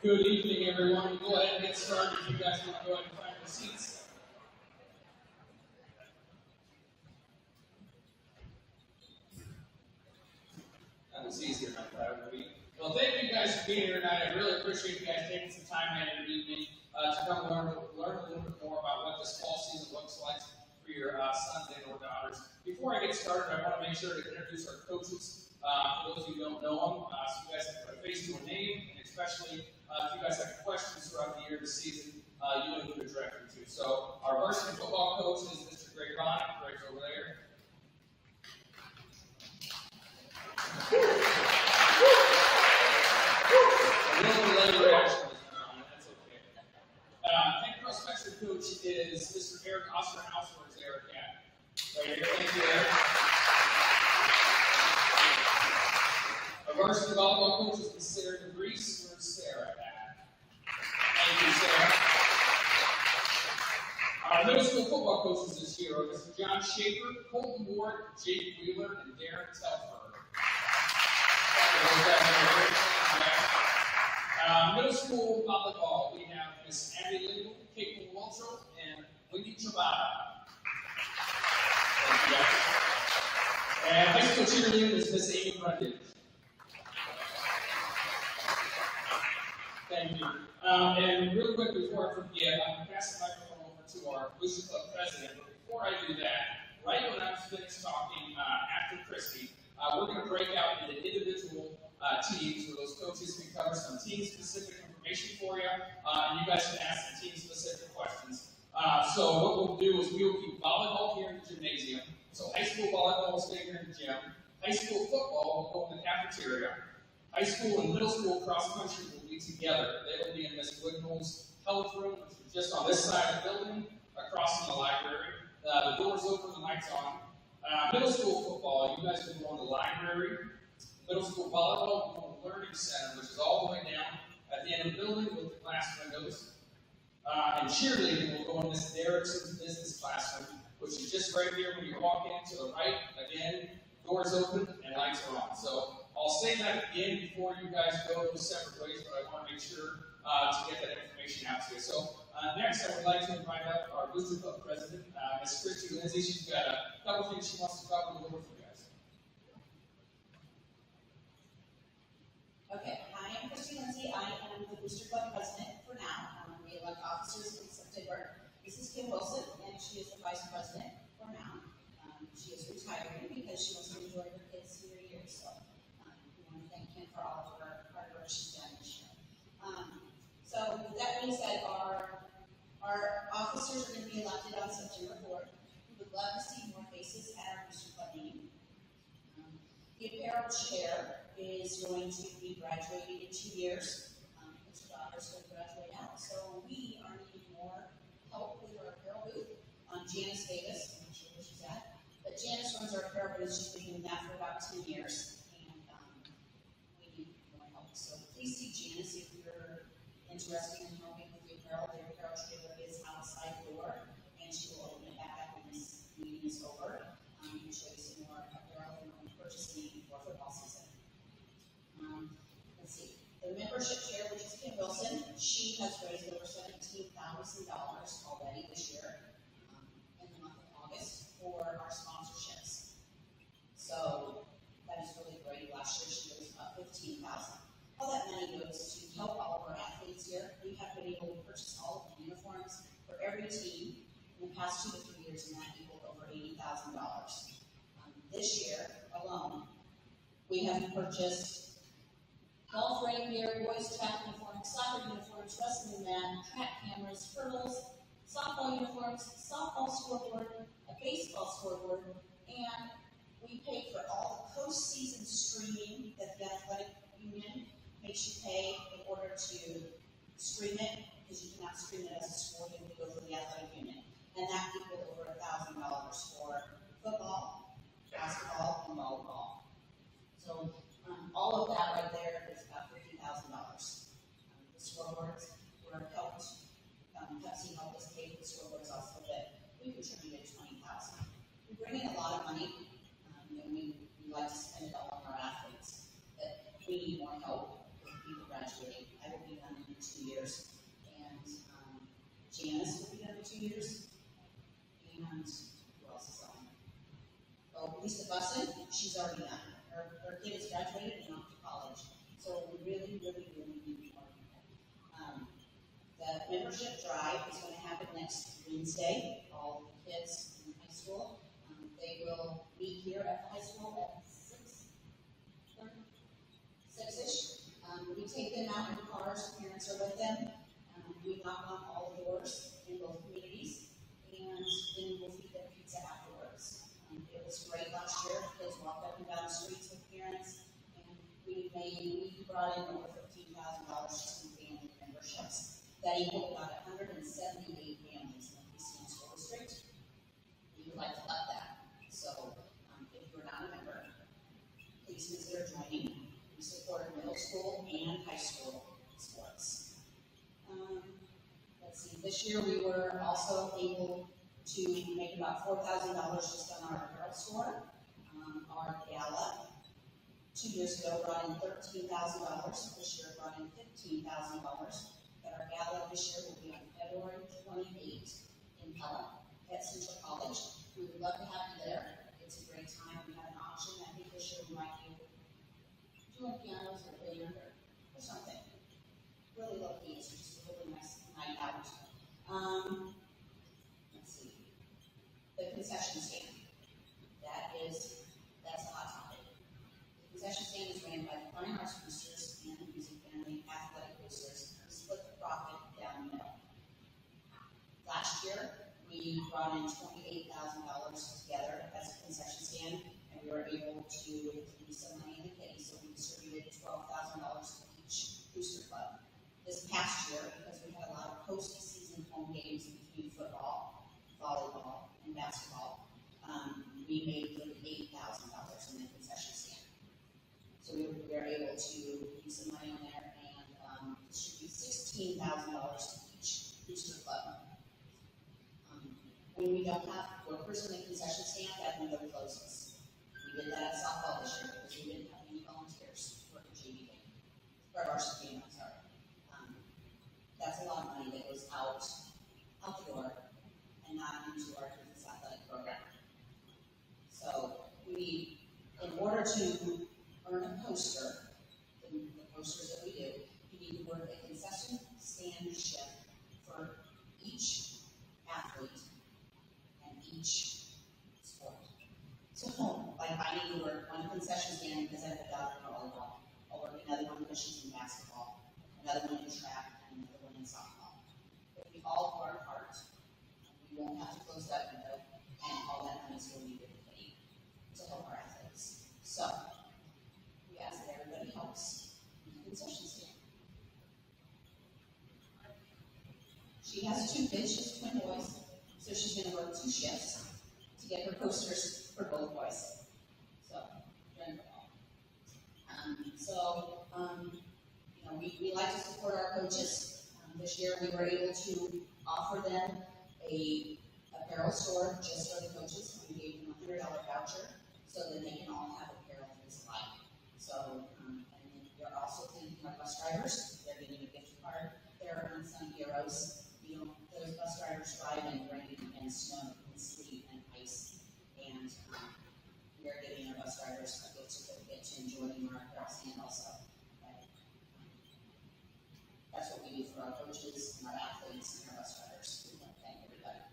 Good evening, everyone. We'll go ahead and get started. If you guys want to go ahead and find your seats. That was easier than I thought it would be. Well, thank you guys for being here tonight. I really appreciate you guys taking some time out of your evening to come learn a little bit more about what this fall season looks like for your sons and or daughters. Before I get started, I want to make sure to introduce our coaches. For those of you who don't know them, so you guys can put a face to a name, and especially if you guys have questions throughout the year, this season, you know who to direct them to. So our varsity football coach is Mr. Greg Bonnet. Greg's over there. A little delay reaction was going on. That's okay. Head cross country coach is Mr. Eric Osterhaus. Where's Eric at? Right here. Thank you, Eric. Our varsity volleyball coach is Miss Sarah DeVries. Where's Sarah at? Thank you, Sarah. Our middle school football coaches this year are Mr. John Schaefer, Colton Ward, Jake Wheeler, and Darren Telfer. Middle school volleyball, we have Miss Abby Lingle, Caitlin Waltrell, and Wendy Chabada. Thank you guys. And high school cheerleader is Miss Amy Brundage. Thank you. And really quick before I forget, I'm going to pass the microphone over to our Booster Club president. But before I do that, right when I was finished talking after Christy, we're going to break out into individual teams where those coaches can cover some team-specific information for you, and you guys can ask some team-specific questions. So what we'll do is we will keep volleyball here in the gymnasium. So high school volleyball will stay here in the gym. High school football will go in the cafeteria. High school and middle school cross-country will be together. They will be in Miss Wignall's health room, which is just on this side of the building, across from the library. The door's open, the mic's on. Middle school football, you guys will go in the library. Middle school volleyball will go in the learning center, which is all the way down at the end of the building with the glass windows. And cheerleading will go in Miss Derrickson's business classroom, which is just right here when you walk in to the right. Again, doors open and lights are on. So I'll say that again before you guys go to separate ways, but I want to make sure to get that information out to you. So next, I would like to invite up our Booster Club president, Ms. Christy Lindsay. She's got a couple things she wants to cover with you guys. Okay, hi, I'm Christy Lindsay. I am the Booster Club president for now. We elect officers in September. This is Kim Wilson, and she is the vice president for now. She is retiring because she wants to enjoy her kids' senior year. So we want to thank Kim for all of her hard work she's done this year. So with that being said, our officers are going to be elected on September 4th. We would love to see more faces at our Booster Club meeting. The apparel chair is going to be graduating in 2 years. Mr. Daughter's going to graduate out. So we are needing more help with our apparel booth. Janice Davis, I'm not sure where she's at, but Janice runs our apparel booth. She's been doing that for about 10 years. And we need more help. So please see Janice if you're interested in helping with the apparel. The apparel trailer is outside the door, and she will open it back up when this meeting is over. You can show you some more apparel and purchasing for football season. Let's see. The membership chair, which is Kim Wilson, she has raised over $17,000 already this year in the month of August for our sponsorships. So that is really great. Last year she raised about $15,000. All that money goes to help all of our athletes here. We have been able to purchase all of the uniforms for every team in the past 2 to 3 years, and that equaled over $80,000. This year alone, we have purchased golf rain gear, boys track uniforms, soccer uniforms, wrestling mat, track cameras, hurdles, softball uniforms, softball scoreboard, a baseball scoreboard, and we paid for all the postseason streaming that the athletic union makes you pay in order to stream it, because you cannot stream it as a sport, you have to go through the athletic union. And that equaled over $1,000 for football, basketball, and volleyball. So all of that right there is about $50,000. The scoreboards were helped. Pepsi helped us pay for the scoreboards also, but we contributed $20,000. We bring in a lot of money, and we like to spend it all on our athletes. But we need more help with people graduating. I will be done in 2 years. And who else is on? Oh, Lisa Bussin, she's already done. Her kid has graduated and off to college. So we really, really, really need more people. The membership drive is going to happen next Wednesday. All the kids in high school, they will meet here at the high school at 6-ish. We take them out in cars, parents are with them. We knock on all the doors in both communities, and then we'll feed them pizza afterwards. It was great last year. Kids walked up and down the streets with parents, and we brought in over $15,000 just in family memberships. That equaled about 178 families in the Eastern School District. We would like to up that. So, if you're not a member, please consider joining. We support middle school and high school sports. Let's see, this year we were also able to make about $4,000 just on our apparel store. Our gala 2 years ago brought in $13,000. This year brought in $15,000. But our gala this year will be on February 28th in Pella at Central College. We would love to have you there. It's a great time. We have an auction. I think this year we might be doing pianos or band or something. Really love these. Just a really nice night out. Let's see. The concession stand. That's a hot topic. The concession stand is ran by the Fine Arts Boosters and the Music Family Athletic Boosters. We split the profit down the middle. Last year, we brought in $28,000 together as a concession stand, and we were able to leave some money in the kitty, so we distributed $12,000 to each booster club. This past year, because we had a lot of postseason home games between football, volleyball, and basketball, we made $38,000 in the concession stand. So we were able to leave some money on there and distribute $16,000 to each booster club. When we don't have workers in the concession stand, that window closes. We did that at softball this year because we didn't have any volunteers for the JV game, or varsity game, I'm sorry. That's a lot of money that goes out the door and not into our business athletic program. So we, in order to earn a poster, the posters that we do, you need to work a concession stand shift for each athlete and each sport. So, like I need to work one concession stand because I have a daughter in volleyball. I'll work another one because she's in basketball, another one in track, and another one in softball. If we all do our part, we won't have to close that window, and all that money is going to be to help our athletes. So, we ask that everybody helps in the concession stand. She has 2 kids, she's twin boys, so she's going to work 2 shifts to get her posters for both boys. So, during the fall. We like to support our coaches. This year we were able to offer them a apparel store just for the coaches. We gave them a $100 voucher so that they can all have apparel in this life. So, and then we're also thanking our bus drivers. They're getting a gift card. They're unsung heroes. You know, those bus drivers drive in rain and snow and sleet and ice, and we're giving our bus drivers a gift certificate to enjoying our apparel stand also. That's what we do for our coaches and our athletes and our bus drivers. We want to thank everybody.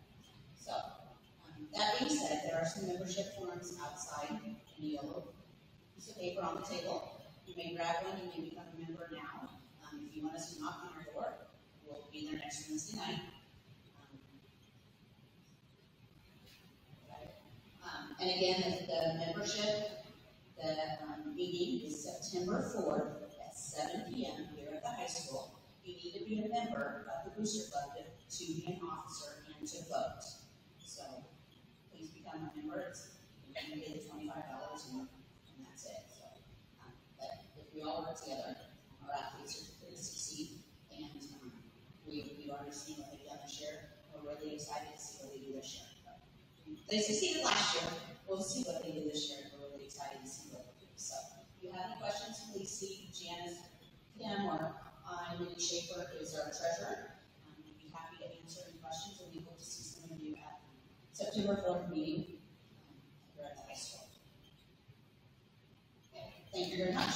So, that being said, there are some membership forms outside in the yellow piece of paper on the table. You may grab one, you may become a member now. If you want us to knock on our door, we'll be there next Wednesday night. And again, the membership, the meeting is September 4th at 7 p.m. here at the high school. You need to be a member of the Booster Club to be an officer and to vote. So please become a member. You can pay the $25 and that's it. So, but if we all work together, our athletes are going to succeed. And we've already seen what they've done this year. We're really excited to see what they do this year. They succeeded last year. We'll see what they do this year. We're really excited to see what they do. So if you have any questions, please see Janice, Kim, or Minnie Schaefer is our treasurer. We'd be happy to answer any questions, and we hope to see September 4th meeting here at the high school. Thank you very much.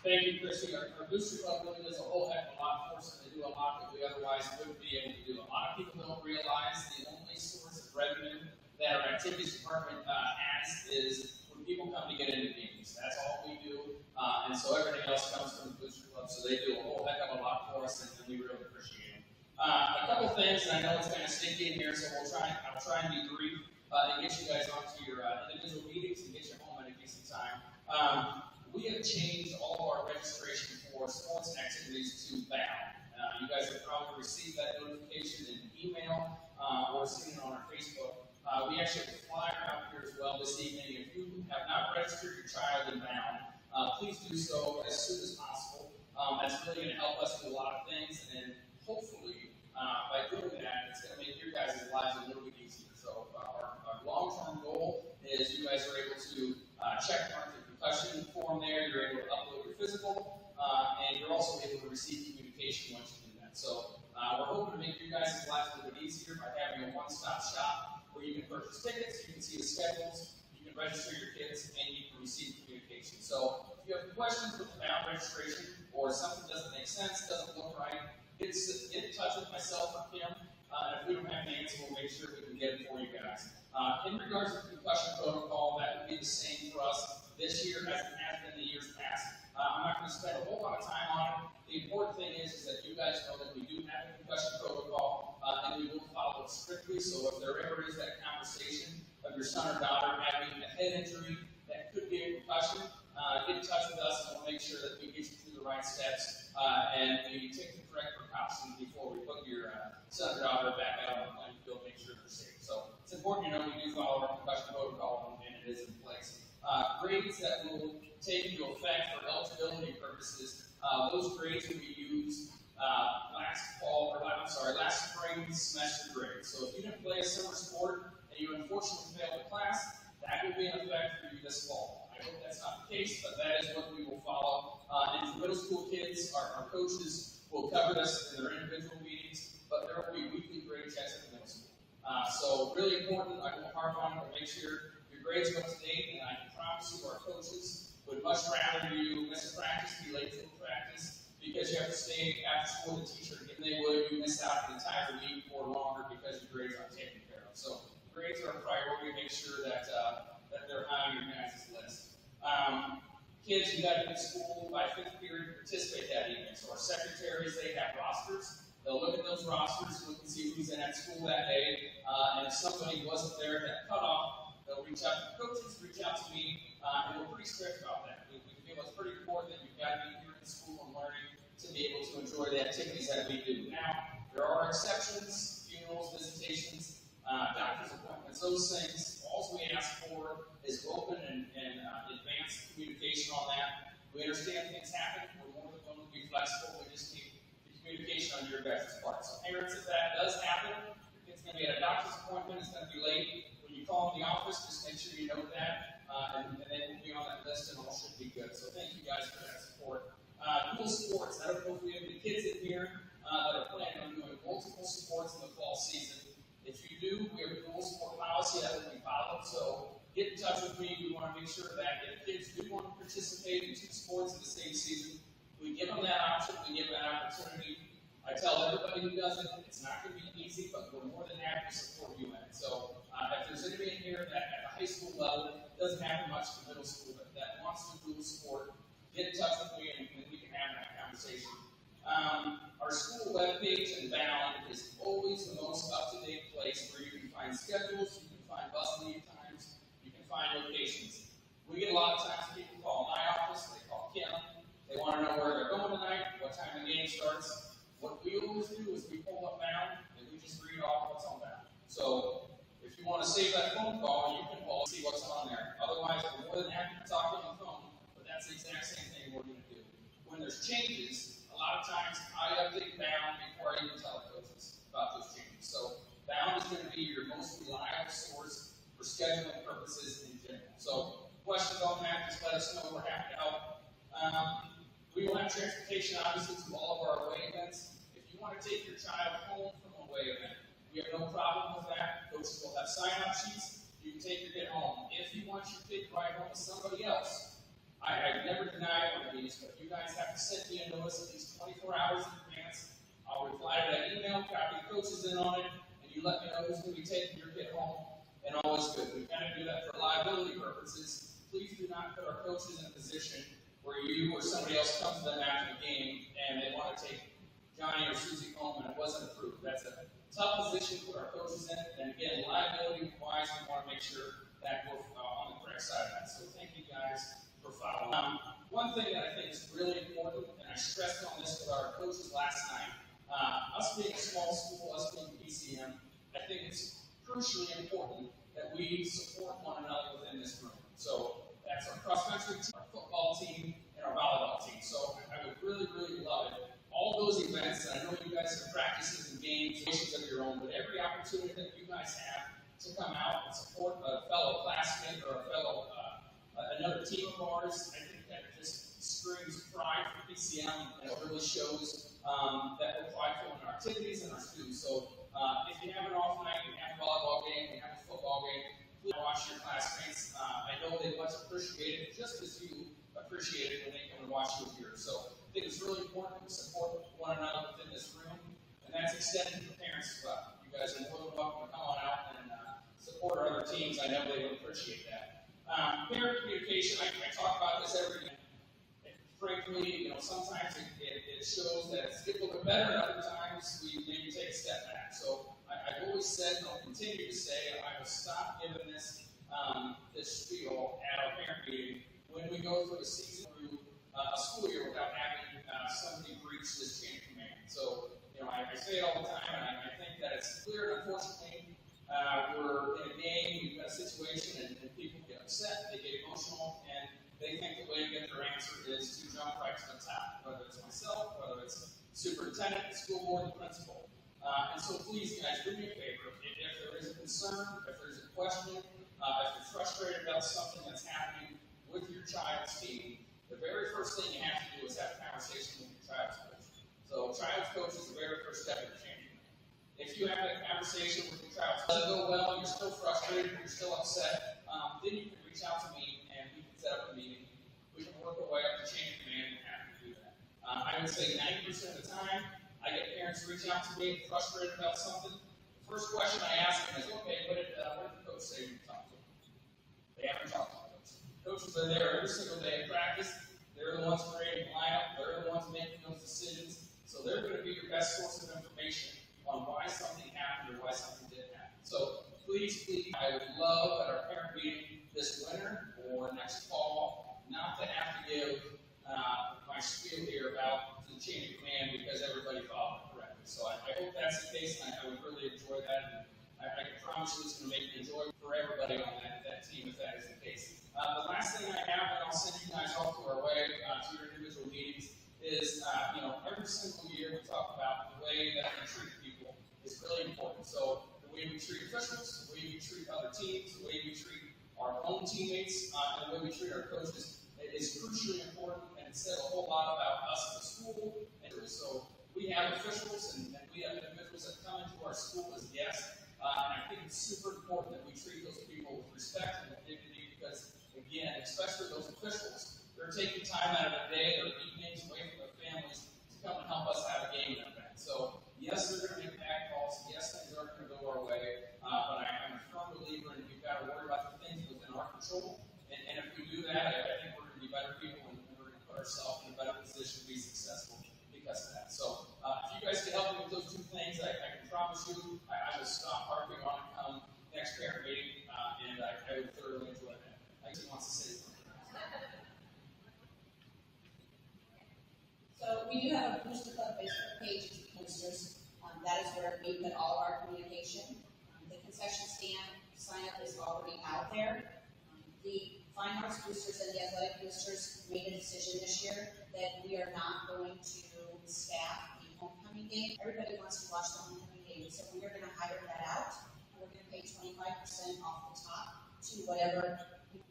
Thank you, Christy. Our Booster Club really does a whole heck of a lot for us, and they do a lot that we otherwise wouldn't be able to do. A lot of people don't realize the only source of revenue that our activities department has is when people come to get into games. That's all we do, and so everything else comes from the Booster Club. So they do a whole heck of a lot for us, and we really appreciate it. A couple things, and I know it's kind of sticky in here, so I'll try and be brief and get you guys onto your individual meetings and get you home at a decent time. We have changed all of our registration for sports activities to Bound. You guys have probably received that notification in email or seen it on our Facebook. We actually have a flyer out here as well this evening. If you have not registered your child in Bound, please do so as soon as possible. That's really going to help us do a lot of things, and hopefully, by doing that, it's going to make your guys' lives a little bit easier. So our long-term goal is you guys are able to check mark the concussion form there, you're able to upload your physical, and you're also able to receive communication once you do that. So we're hoping to make your guys' lives a little bit easier by having a one-stop shop where you can purchase tickets, you can see the schedules, you can register your kids, and you can receive communication. So if you have questions with the Bound registration, or something doesn't make sense, doesn't look right, get in touch with myself or Kim, and if we don't have an answer, we'll make sure we can get it for you guys. In regards to the concussion protocol, that would be the same for us this year as it has been the years past. I'm not going to spend a whole lot of time on it. The important thing is that you guys know that we do have a concussion protocol, and we will follow it strictly. So if there ever is that conversation of your son or daughter having a head injury that could be a concussion, get in touch with us, and we'll make sure that we get you through the right steps, and we take the correct precautions before we put your son or daughter back out on the playing field, make sure they're safe. So it's important to know we do follow our concussion protocol, and it is in place. Grades that will take into effect for eligibility purposes, those grades will be used last spring semester grades. So if you didn't play a summer sport and you unfortunately failed the class, that will be in effect for you this fall. I hope that's not the case, but that is what we will follow. And for middle school kids, our coaches will cover this in their individual meetings, but there will be weekly grade checks at the middle school. So really important, I will harp on it to make sure your grades are up to date, and I can promise you our coaches would much rather you miss a practice, be late to a practice, because you have to stay after school to teach, than they would you miss out the entire week or longer because your grades aren't taken care of. So grades are a priority. Make sure that they're high on your guys' list. Kids, you got to be in school by 5th period to participate that evening. So our secretaries, they have rosters. They'll look at those rosters, look and see who's in at school that day, and if somebody wasn't there at cutoff, they'll reach out to the coaches, reach out to me, and we're pretty strict about that. We feel it's pretty important that you've got to be here in school and learning to be able to enjoy the activities that we do. Now, there are exceptions, funerals, visitations, doctor's appointments, those things. All we ask for is open and advanced communication on that. We understand things happen. We're more than willing to be flexible. We just need the communication on your guys' part. So parents, if that does happen, your kid's going to be at a doctor's appointment, it's going to be late. When you call in the office, just make sure you know that, and then we'll be on that list, and all should be good. So thank you guys for that support. Dual sports. I don't know if we have any kids in here that are planning on doing multiple sports in the fall season. If you do, we have a dual sport policy that will be followed. So get in touch with me. We want to make sure that if kids do want to participate in 2 sports in the same season, we give them that option. We give them that opportunity. I tell everybody who does it, it's not going to be easy, but we're more than happy to support you in it. So if there's anybody in here that at the high school level doesn't happen much in middle school, but that wants to do a sport, get in touch with me and we can have that conversation. Our school webpage and Bound is always the most up-to-date place where you can find schedules, you can find bus leave times, you can find locations. We get a lot of times people call my office, they call Kim, they want to know where they're going tonight, what time the game starts. What we always do is we pull up Bound and we just read off what's on Bound. So if you want to save that phone call, you can call and see what's on there. Otherwise, we're more than happy to talk on the phone, but that's the exact same thing we're going to do. When there's changes, a lot of times I update Bound before I even tell the coaches about those changes. So Bound is going to be your most reliable source for scheduling purposes in general. So questions on that, just let us know. We're happy to help. We will have transportation, obviously, to all of our away events. want to take your child home from a away event, we have no problem with that. Coaches will have sign-up sheets. You can take your kid home. If you want your kid to ride home with somebody else, I've never denied one of these, but you guys have to send me a notice at least 24 hours in advance. I'll reply to that email, copy the coaches in on it, and you let me know who's going to be taking your kid home, and all is good. We kind of do that for liability purposes. Please do not put our coaches in a position where you or somebody else comes to them after the game and they want to take Johnny or Susie home and it wasn't approved. That's a tough position to put our coaches in, and again, liability-wise, we want to make sure that we're on the correct side of that. So thank you guys for following. One thing that I think is really important, and I stressed on this with our coaches last night, us being a small school, us being PCM, I think it's crucially important that we support one another within this room. So that's our cross-country team, our football team, and our volleyball team. So I would really, really love it. All those events, and I know you guys have practices and games, of your own, but every opportunity that you guys have to come out and support a fellow classmate or a fellow, another team of ours, I think that just screams pride for PCM, and it really shows that we're prideful in our activities and our students. So if you have an off night, you have a volleyball game, you have a football game, please watch your classmates. I know they much appreciate it, just as you appreciate it when they come and watch you here. So I think it's really important to support one another within this room, and that's extended to parents as well. You guys are more than welcome to come on out and support our other teams. I know they would appreciate that. Parent communication, I talk about this every day. Frankly, sometimes it shows that it's getting a little bit better, and other times we maybe take a step back. So I've always said, and I'll continue to say, I will stop giving this spiel at our parent meeting when we go through a season, through a school year without having somebody breach this chain of command. So, I say it all the time, and I think that it's clear, and unfortunately, we're in a game, we've got a situation, and people get upset, they get emotional, and they think the way to get their answer is to jump right to the top, whether it's myself, whether it's superintendent, the school board, the principal. And so please, guys, do me a favor. If there is a concern, if there's a question, if you're frustrated about something that's happening with your child's team, the very first thing you have to do is have a conversation with your child's coach. So child's coach is the very first step in changing. If you have that conversation with your child, doesn't go well, you're still frustrated, you're still upset, then you can reach out to me and we can set up a meeting. We can work our way up to chain of command and have to do that. I would say 90% of the time, I get parents reach out to me frustrated about something. The first question I ask them is, okay, what did the coach say when you talked to them? They haven't talked to the coach. Coaches are there every single day in practice. They're the ones creating the lineup. They're the ones making those decisions. So they're going to be your best source of information on why something happened or why something didn't happen. So please, I would love at our parent meeting this winter or next fall not to have to give my spiel here about the chain of command because everybody followed it correctly. So I hope that's the case, and I would really enjoy that. And I can promise you it's going to make it enjoyable for everybody on that team if that is the case. The last thing I have, and I'll send you guys off to our way to your individual meetings, is every single year we talk about the way that we treat people is really important. So the way we treat officials, the way we treat other teams, the way we treat our own teammates, and the way we treat our coaches is crucially important, and it says a whole lot about us as a school. And so we have officials and we have individuals that come into our school as guests, and I think it's super important that we treat those people with respect and with dignity because, again, especially those officials, they're taking time out of their day, their evenings, away from their families to come and help us have a game event. So, yes, they're going to make bad calls. Yes, things aren't going to go our way. But I'm a firm believer in we've got to worry about the things within our control. And if we do that, I think we're going to be better people and we're going to put ourselves in a better position to be successful because of that. So, if you guys can help me with those two things, I can promise you I will stop harping on it come next parent meeting, and I would thoroughly enjoy that. I just want to say something. So we do have a Booster Club Facebook page, Boosters. That is where we put all of our communication. The concession stand sign-up is already out there. The Fine Arts Boosters and the Athletic Boosters made a decision this year that we are not going to staff the homecoming game. Everybody wants to watch the homecoming game, so we are going to hire that out. We're going to pay 25% off the top to whatever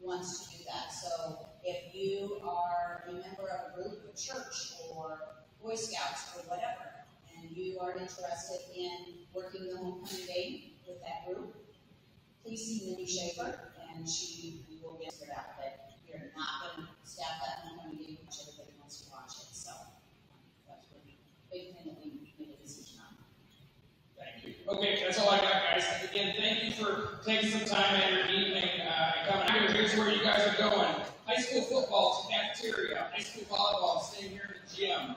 wants to do that. So if you are a member of a group, a church, or Boy Scouts, or whatever, and you you are interested in working the homecoming game with that group, please see Mindy Schaefer, and she will get it out. But you're not going to staff that homecoming game much. Everybody wants to watch it. So that's a big thing that we made a decision on. Thank you. Okay, that's all I got, guys. Again, thank you for taking some time out of your evening and coming out. Here's where you guys are going. High school football to the cafeteria. High school volleyball staying here in the gym.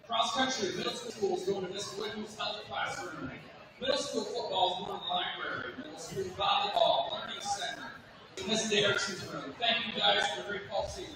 Cross country, middle school is going to Miss Whitman's health classroom. Middle school football is going to the library. Middle school volleyball, learning center, in Miss Derrickson's room. Thank you guys for a great fall season.